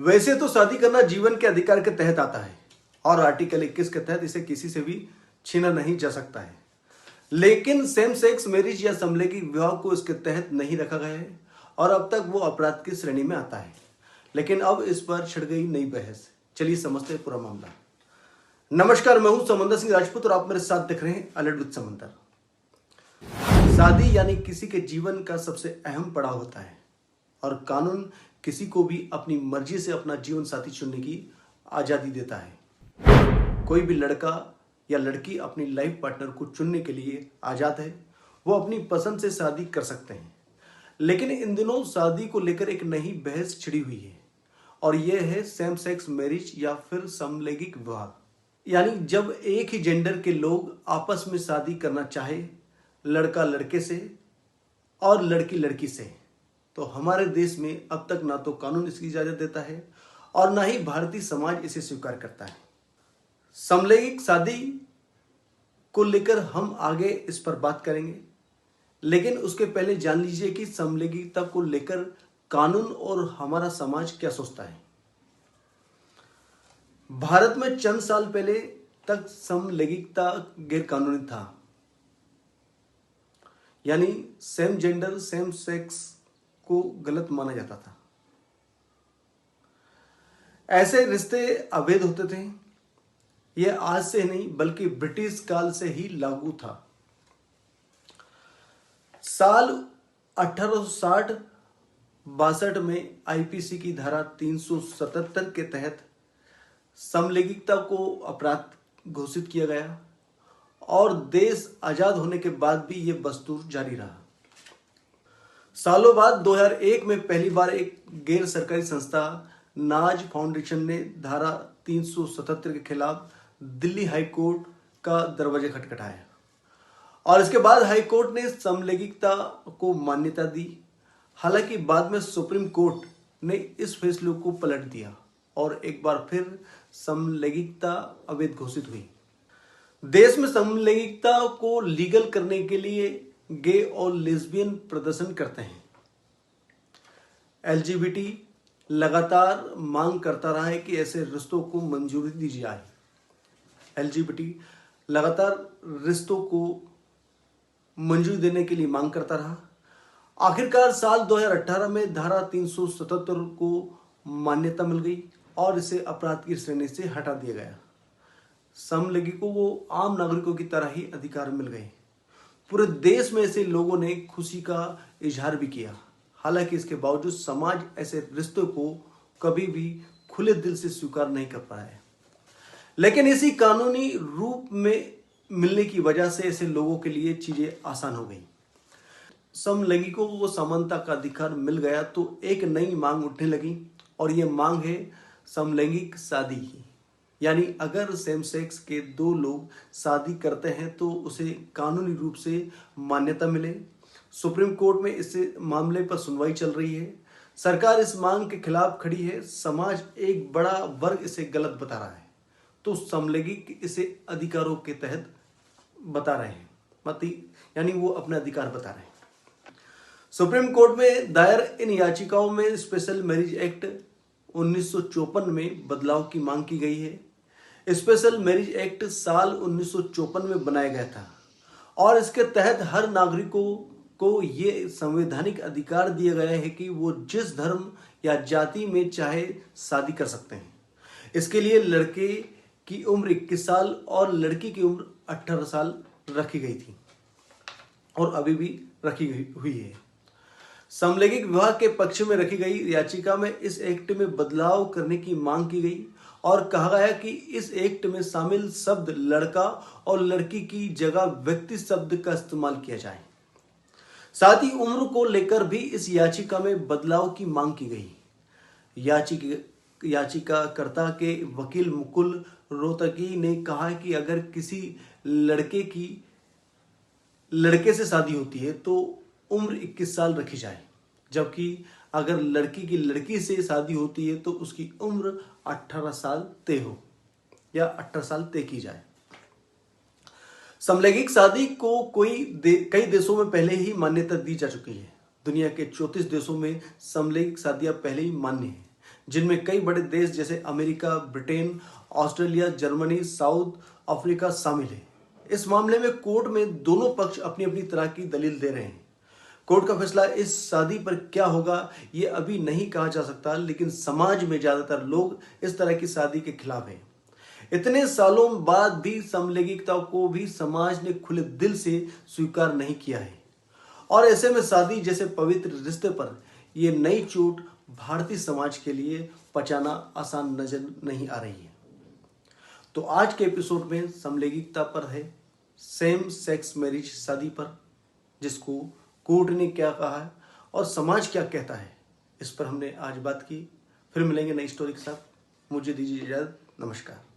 वैसे तो शादी करना जीवन के अधिकार के तहत आता है और आर्टिकल 21 के तहत इसे किसी से भी छीना नहीं जा सकता है। लेकिन सेम सेक्स मैरिज या समलैंगिक विवाह को इसके तहत नहीं रखा गया है और अब तक वो अपराध की श्रेणी में आता है। लेकिन अब इस पर छिड़ गई नई बहस। चलिए समझते हैं पूरा मामला। नमस्कार, मैं हूं समंदर सिंह राजपूत और आप मेरे साथ देख रहे हैं अलर्ट विद समंदर। शादी यानी किसी के जीवन का सबसे अहम पड़ाव होता है और कानून किसी को भी अपनी मर्जी से अपना जीवन साथी चुनने की आजादी देता है। कोई भी लड़का या लड़की अपनी लाइफ पार्टनर को चुनने के लिए आजाद है। वो अपनी पसंद से शादी कर सकते हैं। लेकिन इन दिनों शादी को लेकर एक नई बहस छिड़ी हुई है और यह है सेम सेक्स मैरिज या फिर समलैंगिक विवाह। यानी जब एक ही जेंडर के लोग आपस में शादी करना चाहे, लड़का लड़के से और लड़की लड़की से, तो हमारे देश में अब तक ना तो कानून इसकी इजाजत देता है और ना ही भारतीय समाज इसे स्वीकार करता है। समलैंगिक शादी को लेकर हम आगे इस पर बात करेंगे, लेकिन उसके पहले जान लीजिए कि समलैंगिकता को लेकर कानून और हमारा समाज क्या सोचता है। भारत में चंद साल पहले तक समलैंगिकता गैर कानूनी था, यानी सेम जेंडर सेम सेक्स को गलत माना जाता था। ऐसे रिश्ते अवैध होते थे। यह आज से नहीं बल्कि ब्रिटिश काल से ही लागू था। साल 1860-62 में आईपीसी की धारा 377 के तहत समलैंगिकता को अपराध घोषित किया गया और देश आजाद होने के बाद भी यह दस्तूर जारी रहा। सालों बाद 2001 में पहली बार एक गैर सरकारी संस्था नाज फाउंडेशन ने धारा 377 के खिलाफ दिल्ली हाई कोर्ट का दरवाजा खटखटाया और इसके बाद हाई कोर्ट ने समलैंगिकता को मान्यता दी। हालांकि बाद में सुप्रीम कोर्ट ने इस फैसले को पलट दिया और एक बार फिर समलैंगिकता अवैध घोषित हुई। देश में समलैंगिकता को लीगल करने के लिए गे और लेस्बियन प्रदर्शन करते हैं। एलजीबीटी लगातार मांग करता रहा है कि ऐसे रिश्तों को मंजूरी दी जाए। एलजीबीटी लगातार रिश्तों को मंजूरी देने के लिए मांग करता रहा। आखिरकार साल 2018 में धारा 377 को मान्यता मिल गई और इसे अपराध की श्रेणी से हटा दिया गया। समलैंगिकों को आम नागरिकों की तरह ही अधिकार मिल गए। पूरे देश में ऐसे लोगों ने खुशी का इजहार भी किया। हालांकि इसके बावजूद समाज ऐसे रिश्तों को कभी भी खुले दिल से स्वीकार नहीं कर पाया है। लेकिन इसी कानूनी रूप में मिलने की वजह से ऐसे लोगों के लिए चीजें आसान हो गई। समलैंगिकों को समानता का अधिकार मिल गया तो एक नई मांग उठने लगी और ये मांग है समलैंगिक शादी की। यानी अगर सेम सेक्स के दो लोग शादी करते हैं तो उसे कानूनी रूप से मान्यता मिले। सुप्रीम कोर्ट में इस मामले पर सुनवाई चल रही है। सरकार इस मांग के खिलाफ खड़ी है। समाज एक बड़ा वर्ग इसे गलत बता रहा है तो समलैंगिक इसे अधिकारों के तहत बता रहे हैं, यानी वो अपने अधिकार बता रहे हैं। सुप्रीम कोर्ट में दायर इन याचिकाओं में स्पेशल मैरिज एक्ट 1954 में बदलाव की मांग की गई है। स्पेशल मैरिज एक्ट साल 1954 में बनाया गया था और इसके तहत हर नागरिकों को ये संवैधानिक अधिकार दिया गया है कि वो जिस धर्म या जाति में चाहे शादी कर सकते हैं। इसके लिए लड़के की उम्र 21 साल और लड़की की उम्र 18 साल रखी गई थी और अभी भी रखी हुई है। समलैंगिक विवाह के पक्ष में रखी गई याचिका में इस एक्ट में बदलाव करने की मांग की गई और कहा गया कि इस एक्ट में शामिल शब्द लड़का और लड़की की जगह व्यक्ति शब्द का इस्तेमाल किया जाए। साथ ही उम्र को लेकर भी इस याचिका में बदलाव की मांग की गई। याचिकाकर्ता के वकील मुकुल रोहतगी ने कहा कि अगर किसी लड़के से शादी होती है तो उम्र 21 साल रखी जाए, जबकि अगर लड़की की लड़की से शादी होती है तो उसकी उम्र 18 साल तय हो या 18 साल तय की जाए। समलैंगिक शादी को कई देशों में पहले ही मान्यता दी जा चुकी है। दुनिया के 34 देशों में समलैंगिक शादियां पहले ही मान्य हैं, जिनमें कई बड़े देश जैसे America, Britain, Australia, Germany, south Africa शामिल है। इस मामले में कोर्ट में दोनों पक्ष अपनी अपनी तरह की दलील दे रहे हैं। कोर्ट का फैसला इस शादी पर क्या होगा ये अभी नहीं कहा जा सकता, लेकिन समाज में ज्यादातर लोग इस तरह की शादी के खिलाफ हैं। इतने सालों बाद भी समलैंगिकता को भी समाज ने खुले दिल से स्वीकार नहीं किया है, और ऐसे में शादी जैसे पवित्र रिश्ते पर यह नई चोट भारतीय समाज के लिए पचाना आसान नजर नहीं आ रही है। तो आज के एपिसोड में समलैंगिकता पर है, सेम सेक्स मैरिज शादी पर, जिसको कोर्ट ने क्या कहा है और समाज क्या कहता है, इस पर हमने आज बात की। फिर मिलेंगे नई स्टोरी के साथ। मुझे दीजिए इजाजत। नमस्कार।